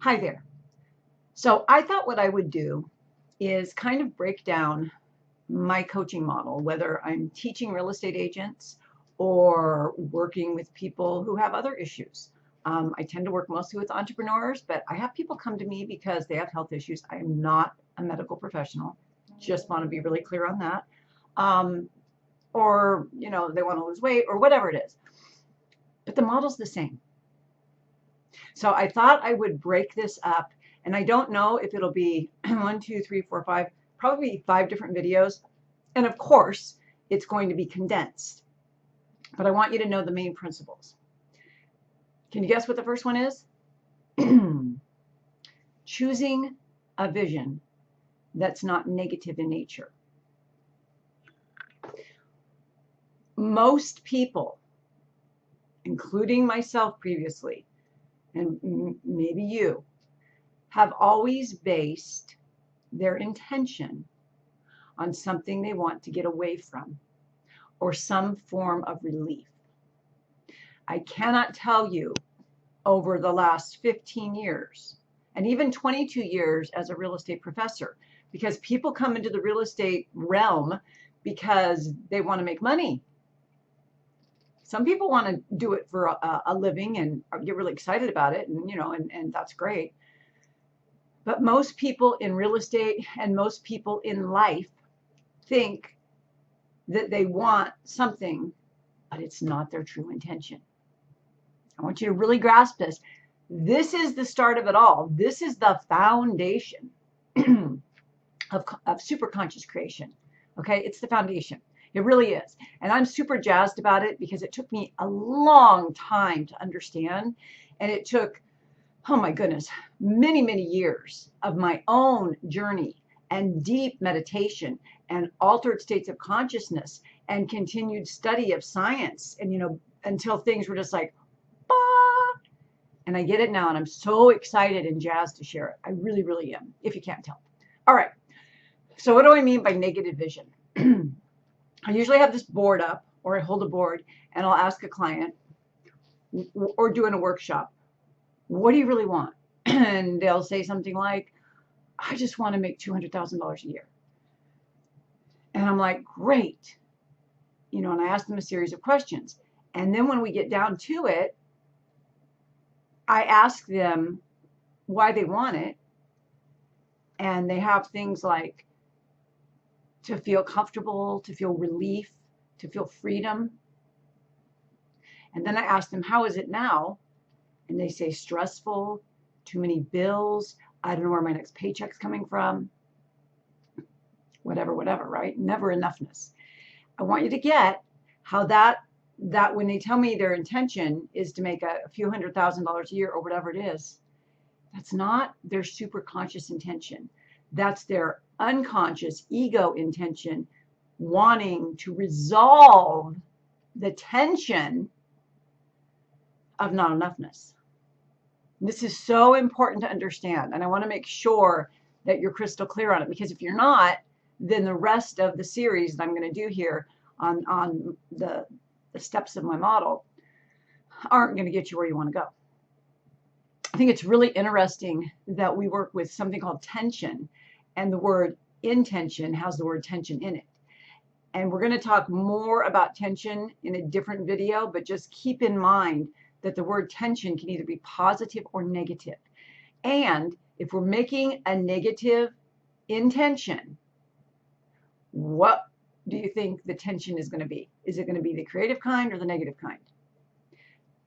Hi there. So I thought what I would do is kind of break down my coaching model, whether I'm teaching real estate agents or working with people who have other issues. I tend to work mostly with entrepreneurs, but I have people come to me because they have health issues. I am not a medical professional. Just want to be really clear on that. Or, they want to lose weight or whatever it is. But the model's the same. So I thought I would break this up, and I don't know if it'll be 1, 2, 3, 4, 5, probably 5 different videos. And of course, it's going to be condensed. But I want you to know the main principles. Can you guess what the first one is? Choosing a vision that's not negative in nature. Most people, including myself previously, and maybe you, have always based their intention on something they want to get away from or some form of relief. I cannot tell you over the last 15 years and even 22 years as a real estate professor, because people come into the real estate realm because they want to make money. Some people want to do it for a living and get really excited about it, and that's great. But most people in real estate and most people in life think that they want something, but it's not their true intention. I want you to really grasp this. This is the start of it all. This is the foundation of super conscious creation. Okay, it's the foundation. It really is. And I'm super jazzed about it because it took me a long time to understand. And it took, oh my goodness, many, many years of my own journey and deep meditation and altered states of consciousness and continued study of science. And, until things were just like, bah! And I get it now. And I'm so excited and jazzed to share it. I really, really am, if you can't tell. All right. So what do I mean by negative vision? I usually have this board up, or I hold a board, and I'll ask a client or doing a workshop, what do you really want? And they'll say something like, I just want to make $200,000 a year. And I'm like, great. And I ask them a series of questions. And then when we get down to it, I ask them why they want it. And they have things like, to feel comfortable, to feel relief, to feel freedom. And then I ask them, how is it now? And they say stressful, too many bills, I don't know where my next paycheck's coming from, whatever, right? Never enoughness. I want you to get how that when they tell me their intention is to make a few $100,000 a year or whatever it is, that's not their super conscious intention. That's their unconscious ego intention, wanting to resolve the tension of not enoughness. This is so important to understand, and I want to make sure that you're crystal clear on it, because if you're not, then the rest of the series that I'm going to do here on the steps of my model aren't going to get you where you want to go. I think it's really interesting that we work with something called tension, and the word intention has the word tension in it. And we're going to talk more about tension in a different video, but just keep in mind that the word tension can either be positive or negative. And if we're making a negative intention, what do you think the tension is going to be? Is it going to be the creative kind or the negative kind?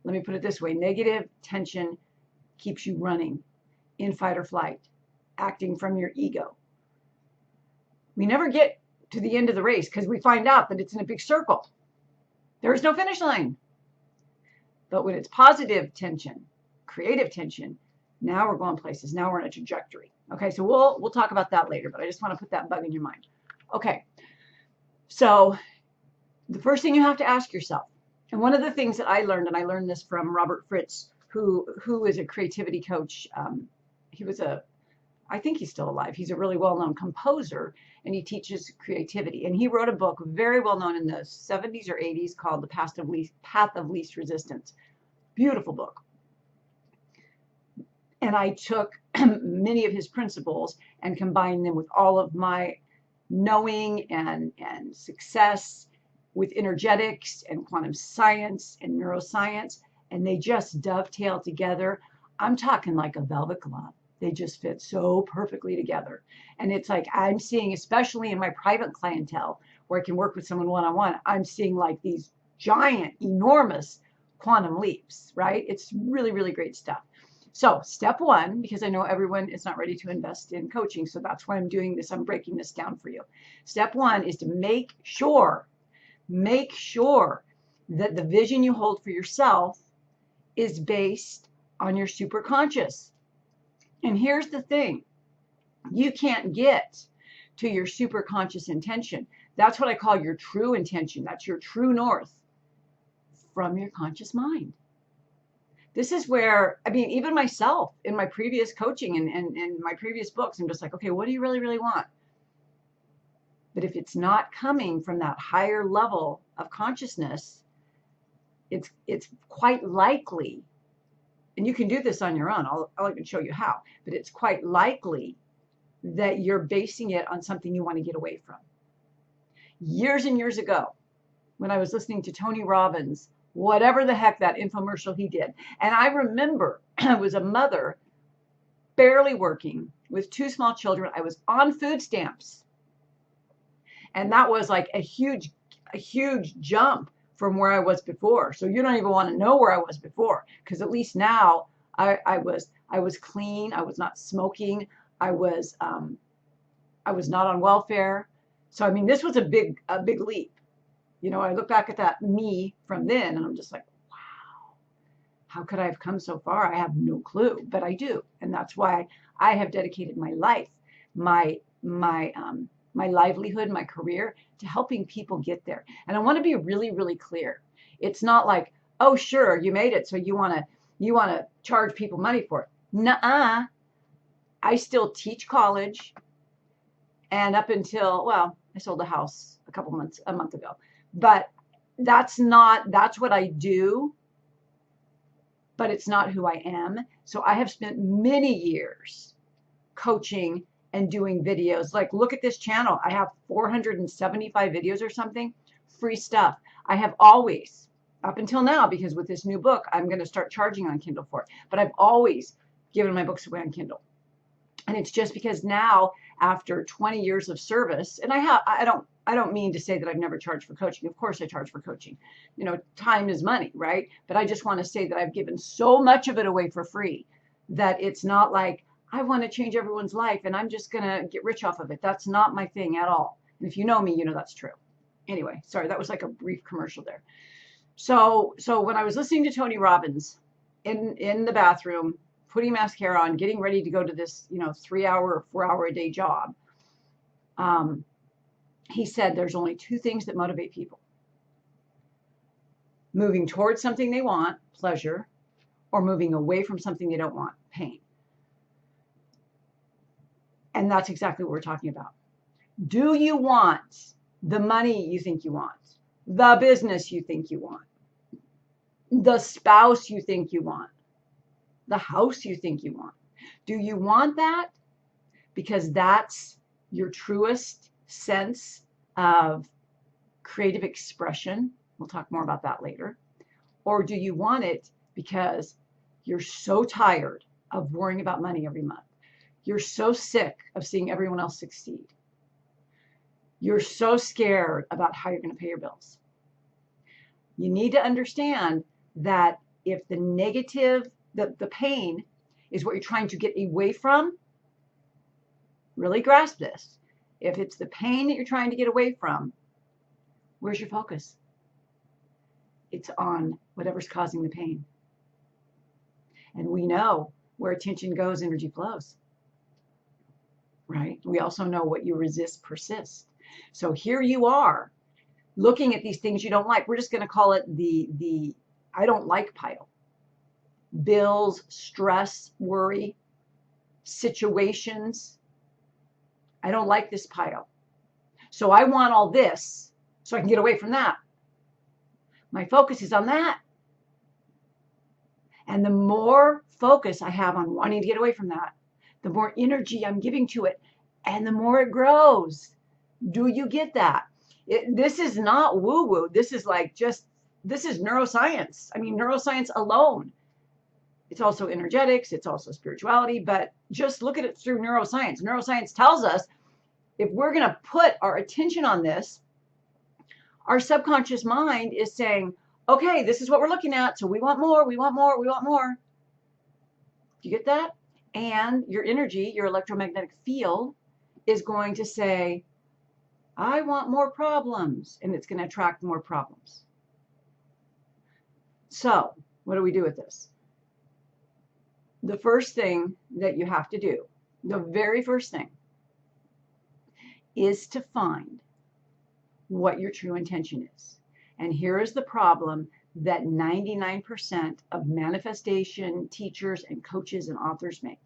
Let me put it this way. Negative tension keeps you running in fight or flight, acting from your ego. We never get to the end of the race because we find out that it's in a big circle. There is no finish line. But when it's positive tension, creative tension, now we're going places. Now we're on a trajectory. Okay, so we'll talk about that later, but I just want to put that bug in your mind. Okay, so the first thing you have to ask yourself, and one of the things that I learned, and I learned this from Robert Fritz, who is a creativity coach. I think he's still alive. He's a really well-known composer, and he teaches creativity. And he wrote a book very well-known in the 70s or 80s called The Path of Least Resistance. Beautiful book. And I took many of his principles and combined them with all of my knowing and success with energetics and quantum science and neuroscience, and they just dovetail together. I'm talking like a velvet glove. They just fit so perfectly together. And it's like I'm seeing, especially in my private clientele where I can work with someone one-on-one, I'm seeing like these giant, enormous quantum leaps, right? It's really, really great stuff. So step one, because I know everyone is not ready to invest in coaching, so that's why I'm doing this. I'm breaking this down for you. Step one is to make sure that the vision you hold for yourself is based on your superconscious. And here's the thing. You can't get to your superconscious intention. That's what I call your true intention. That's your true north from your conscious mind. This is where, I mean, even myself in my previous coaching and my previous books, I'm just like, okay, what do you really, really want? But if it's not coming from that higher level of consciousness, it's quite likely, and you can do this on your own, I'll even show you how, but it's quite likely that you're basing it on something you want to get away from. Years and years ago, when I was listening to Tony Robbins, whatever the heck that infomercial he did, and I remember I was a mother barely working with 2 small children. I was on food stamps, and that was like a huge jump from where I was before. So you don't even want to know where I was before, because at least now I was clean. I was not smoking. I was not on welfare. So I mean, this was a big leap. You know, I look back at that me from then, and I'm just like, wow, how could I have come so far? I have no clue, but I do, and that's why I have dedicated my life, my livelihood, my career to helping people get there. And I want to be really, really clear. It's not like, oh, sure, you made it, so you want to charge people money for it. Nuh-uh. I still teach college, and up until, well, I sold a house a month ago. But that's what I do, but it's not who I am. So I have spent many years coaching and doing videos. Like, look at this channel. I have 475 videos or something, free stuff. I have always, up until now, because with this new book, I'm going to start charging on Kindle for it. But I've always given my books away on Kindle. And it's just because now, after 20 years of service, and I don't mean to say that I've never charged for coaching. Of course I charge for coaching. You know, time is money, right? But I just want to say that I've given so much of it away for free that it's not like I want to change everyone's life and I'm just going to get rich off of it. That's not my thing at all. And if you know me, you know that's true. Anyway, sorry, that was like a brief commercial there. So when I was listening to Tony Robbins in the bathroom, putting mascara on, getting ready to go to this, 3-hour or 4-hour a day job, he said there's only 2 things that motivate people: moving towards something they want, pleasure, or moving away from something they don't want, pain. And that's exactly what we're talking about. Do you want the money you think you want, the business you think you want, the spouse you think you want, the house you think you want? Do you want that because that's your truest sense of creative expression? We'll talk more about that later. Or do you want it because you're so tired of worrying about money every month? You're so sick of seeing everyone else succeed. You're so scared about how you're going to pay your bills. You need to understand that if the negative, the pain is what you're trying to get away from, really grasp this. If it's the pain that you're trying to get away from, where's your focus? It's on whatever's causing the pain. And we know where attention goes, energy flows. Right? We also know what you resist persists. So here you are looking at these things you don't like. We're just going to call it the I don't like pile. Bills, stress, worry, situations. I don't like this pile. So I want all this so I can get away from that. My focus is on that. And the more focus I have on wanting to get away from that, the more energy I'm giving to it, and the more it grows. Do you get that? This is not woo-woo. This is like this is neuroscience. I mean, neuroscience alone. It's also energetics. It's also spirituality. But just look at it through neuroscience. Neuroscience tells us if we're going to put our attention on this, our subconscious mind is saying, okay, this is what we're looking at. So we want more, we want more, we want more. Do you get that? And your energy, your electromagnetic field is going to say, I want more problems. And it's going to attract more problems. So what do we do with this? The first thing that you have to do, the very first thing, is to find what your true intention is. And here is the problem that 99% of manifestation teachers and coaches and authors make.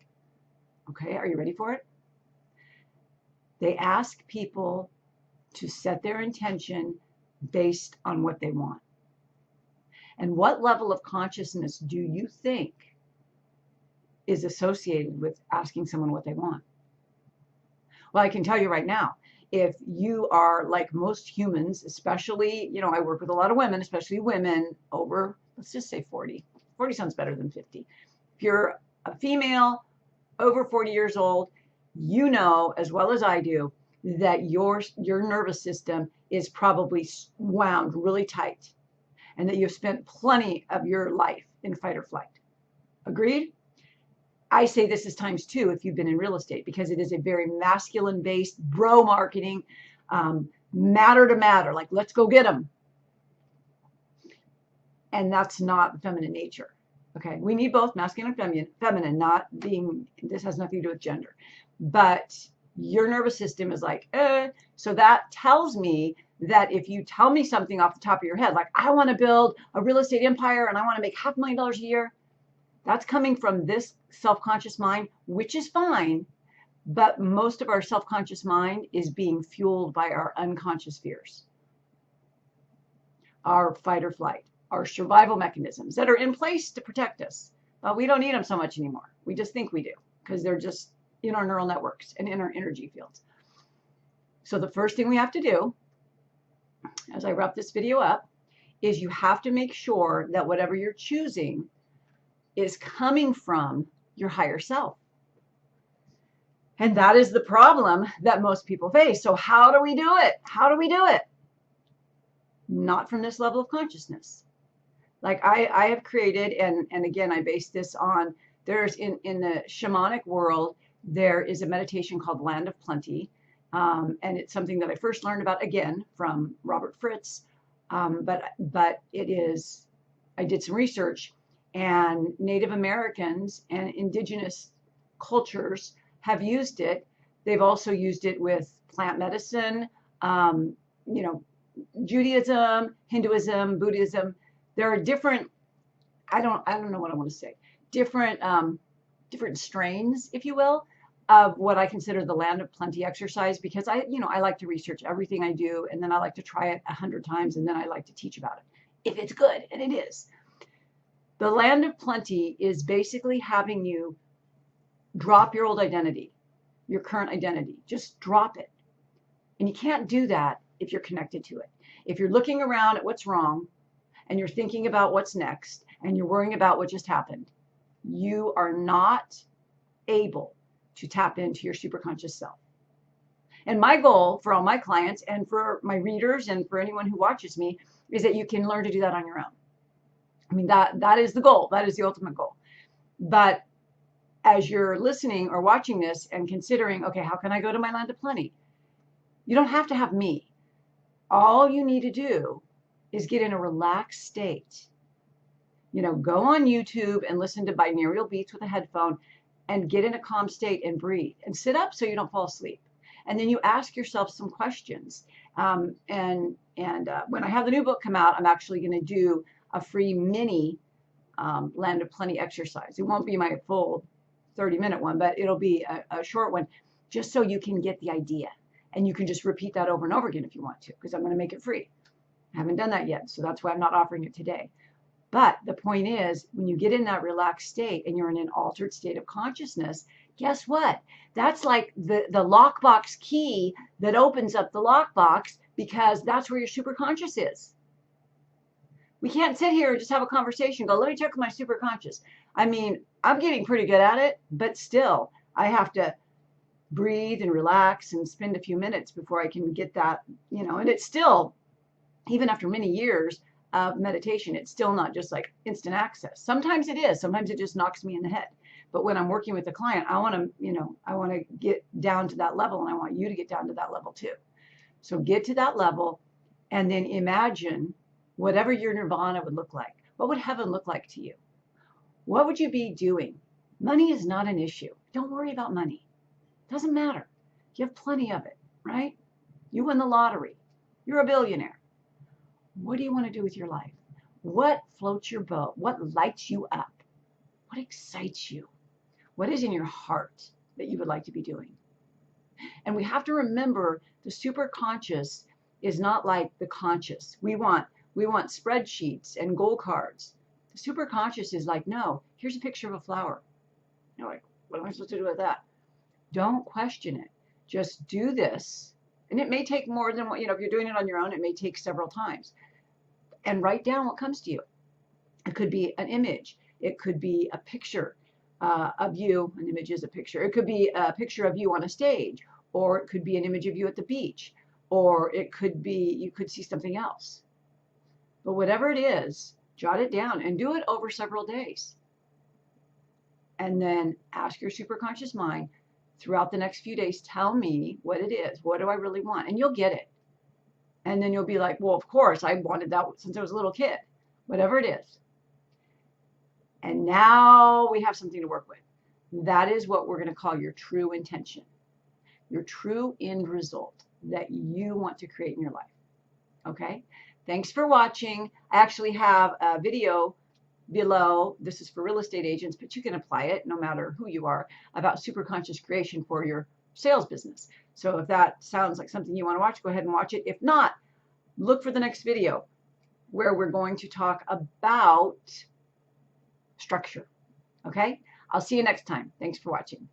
Okay, are you ready for it? They ask people to set their intention based on what they want. And what level of consciousness do you think is associated with asking someone what they want? Well, I can tell you right now, if you are like most humans, especially, you know, I work with a lot of women, especially women over, let's just say 40. 40 sounds better than 50. If you're a female over 40 years old, you know as well as I do that your nervous system is probably wound really tight and that you've spent plenty of your life in fight or flight. Agreed? I say this is times 2 if you've been in real estate, because it is a very masculine-based bro marketing, matter to matter, like let's go get them. And that's not the feminine nature. Okay, we need both masculine and feminine, not being, this has nothing to do with gender. But your nervous system is like, so that tells me that if you tell me something off the top of your head, like I want to build a real estate empire and I want to make $500,000 a year, that's coming from this self-conscious mind, which is fine, but most of our self-conscious mind is being fueled by our unconscious fears, our fight or flight, our survival mechanisms that are in place to protect us. But we don't need them so much anymore. We just think we do because they're just in our neural networks and in our energy fields. So the first thing we have to do, as I wrap this video up, is you have to make sure that whatever you're choosing is coming from your higher self. And that is the problem that most people face. So how do we do it? How do we do it? Not from this level of consciousness. Like I have created, and again, I base this on, there's in the shamanic world, there is a meditation called Land of Plenty. And it's something that I first learned about, again, from Robert Fritz. But it is, I did some research, and Native Americans and indigenous cultures have used it. They've also used it with plant medicine, you know, Judaism, Hinduism, Buddhism. There are different, I don't know what I want to say, different strains, if you will, of what I consider the Land of Plenty exercise, because I like to research everything I do, and then I like to try it 100 times, and then I like to teach about it if it's good, and it is. The Land of Plenty is basically having you drop your old identity, your current identity. Just drop it. And you can't do that if you're connected to it. If you're looking around at what's wrong and you're thinking about what's next and you're worrying about what just happened, you are not able to tap into your superconscious self. And my goal for all my clients and for my readers and for anyone who watches me is that you can learn to do that on your own. I mean, that is the goal. That is the ultimate goal. But as you're listening or watching this and considering, okay, how can I go to my Land of Plenty? You don't have to have me. All you need to do is get in a relaxed state. You know, go on YouTube and listen to binaural beats with a headphone and get in a calm state and breathe and sit up so you don't fall asleep. And then you ask yourself some questions. When I have the new book come out, I'm actually going to do a free mini Land of Plenty exercise. It won't be my full 30-minute one, but it'll be a short one, just so you can get the idea. And you can just repeat that over and over again if you want to, because I'm going to make it free. I haven't done that yet, so that's why I'm not offering it today. But the point is, when you get in that relaxed state and you're in an altered state of consciousness, guess what? That's like the lockbox key that opens up the lockbox, because that's where your superconscious is. We can't sit here and just have a conversation, go, let me check with my superconscious. I mean, I'm getting pretty good at it, but still, I have to breathe and relax and spend a few minutes before I can get that, and it's still, even after many years of meditation, it's still not just like instant access. Sometimes it is. Sometimes it just knocks me in the head. But when I'm working with a client, I want to get down to that level, and I want you to get down to that level too. So get to that level, and then imagine whatever your nirvana would look like. What would heaven look like to you? What would you be doing? Money is not an issue. Don't worry about money. It doesn't matter. You have plenty of it, right? You win the lottery. You're a billionaire. What do you want to do with your life? What floats your boat? What lights you up? What excites you? What is in your heart that you would like to be doing? And we have to remember, the superconscious is not like the conscious. We want spreadsheets and goal cards. The superconscious is like, no, here's a picture of a flower. You're like, what am I supposed to do with that? Don't question it. Just do this. And it may take more than what, if you're doing it on your own, it may take several times. And write down what comes to you. It could be an image. It could be a picture of you. An image is a picture. It could be a picture of you on a stage, or it could be an image of you at the beach, or it could be, you could see something else. But whatever it is, jot it down and do it over several days. And then ask your superconscious mind throughout the next few days, tell me what it is. What do I really want? And you'll get it. And then you'll be like, well, of course, I wanted that since I was a little kid. Whatever it is. And now we have something to work with. That is what we're going to call your true intention. Your true end result that you want to create in your life. Okay? Thanks for watching. I actually have a video below. This is for real estate agents, but you can apply it no matter who you are, about superconscious creation for your sales business. So if that sounds like something you want to watch, go ahead and watch it. If not, look for the next video where we're going to talk about structure. Okay? I'll see you next time. Thanks for watching.